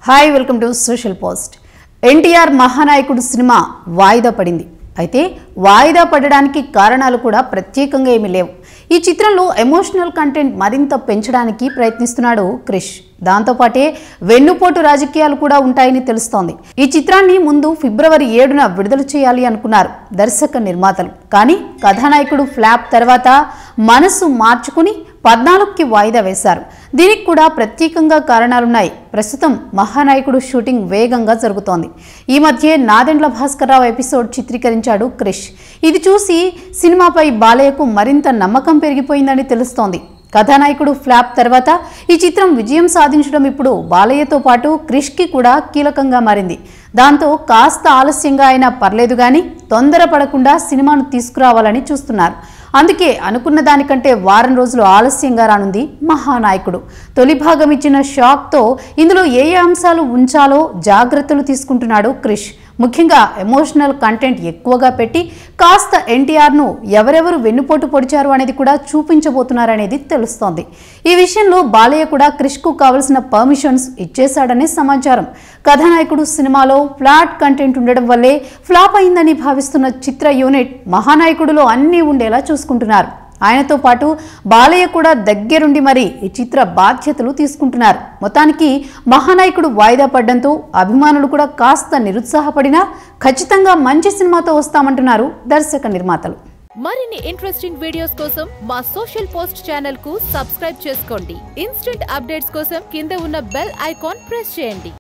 Hi welcome to social post. NTR Mahanayakudu cinema వాయిదా పడింది. అయితే వాయిదా పడడానికి కారణాలు కూడా ప్రత్యేకంగా ఏమీ లేవు. ఈ చిత్రంలో ఎమోషనల్ కంటెంట్ మరింత పెంచడానికి ప్రయత్నిస్తున్నాడు క్రిష్. దాంతోపాటే వెన్నుపోటు రాజకీయాలు కూడా ఉంటాయని తెలుస్తోంది. ఈ చిత్రాన్ని ముందు ఫిబ్రవరి 7న విడుదల చేయాలి అనుకున్నారు దర్శక నిర్మాతలు. కానీ కథానాయకుడు ఫ్లాప్ తర్వాత మనసు మార్చుకుని 14కి వాయిదా వేశారు. దీనికి కూడా ప్రత్యేకంగా కారణాలున్నాయి. ప్రస్తుతం మహానాయకుడు షూటింగ్ వేగంగా జరుగుతోంది. ఈ మధ్య నాదెండ్ల భాస్కర్రావు ఎపిసోడ్ చిత్రీకరించాడు క్రిష్. ఇది చూసి సినిమాపై బాలయ్యకు మరింత నమ్మకం పెరిగిపోయిందని తెలుస్తోంది. కథానాయకుడు ఫ్లాప్ తర్వాత ఈ చిత్రం విజయం సాధించడం ఇప్పుడు బాలయ్యతో పాటు క్రిష్కి కూడా కీలకంగా మారింది. దాంతో కాస్త ఆలస్యంగా అయినా పర్లేదు కానీ తొందరపడకుండా సినిమాను తీసుకురావాలని చూస్తున్నారు. అందుకే అనుకున్న దానికంటే వారం రోజులు ఆలస్యంగా రానుంది మహానాయకుడు. తొలి భాగం ఇచ్చిన షాక్తో ఇందులో ఏ అంశాలు ఉంచాలో జాగ్రత్తలు తీసుకుంటున్నాడు క్రిష్. ముఖ్యంగా ఎమోషనల్ కంటెంట్ ఎక్కువగా పెట్టి కాస్త ఎన్టీఆర్ను ఎవరెవరు వెన్నుపోటు పొడిచారు అనేది కూడా చూపించబోతున్నారనేది తెలుస్తోంది. ఈ విషయంలో బాలయ్య కూడా క్రిష్కు కావలసిన పర్మిషన్స్ ఇచ్చేశాడనే సమాచారం. కథానాయకుడు సినిమాలో ఫ్లాట్ కంటెంట్ ఉండడం వల్లే ఫ్లాప్ అయిందని భావిస్తున్న చిత్ర యూనిట్ మహానాయకుడిలో అన్నీ ఉండేలా చూసుకుంటున్నారు. ఆయనతో పాటు బాలయ్య కూడా దగ్గరుండి మరి ఈ చిత్ర బాధ్యతలు తీసుకుంటున్నారు. మొత్తానికి మహానాయకుడు వాయిదా పడడంతో అభిమానులు కూడా కాస్త నిరుత్సాహపడినా ఖచ్చితంగా మంచి సినిమాతో వస్తామంటున్నారు దర్శక నిర్మాతలు. మరిన్ని ఇంట్రెస్టింగ్ వీడియోస్ కోసం మా సోషల్ పోస్ట్ ఛానల్ కు సబ్స్క్రైబ్ చేసుకోండి. ఇన్స్టెంట్ అప్డేట్స్ కోసం కింద ఉన్న బెల్ ఐకాన్ ప్రెస్ చేయండి.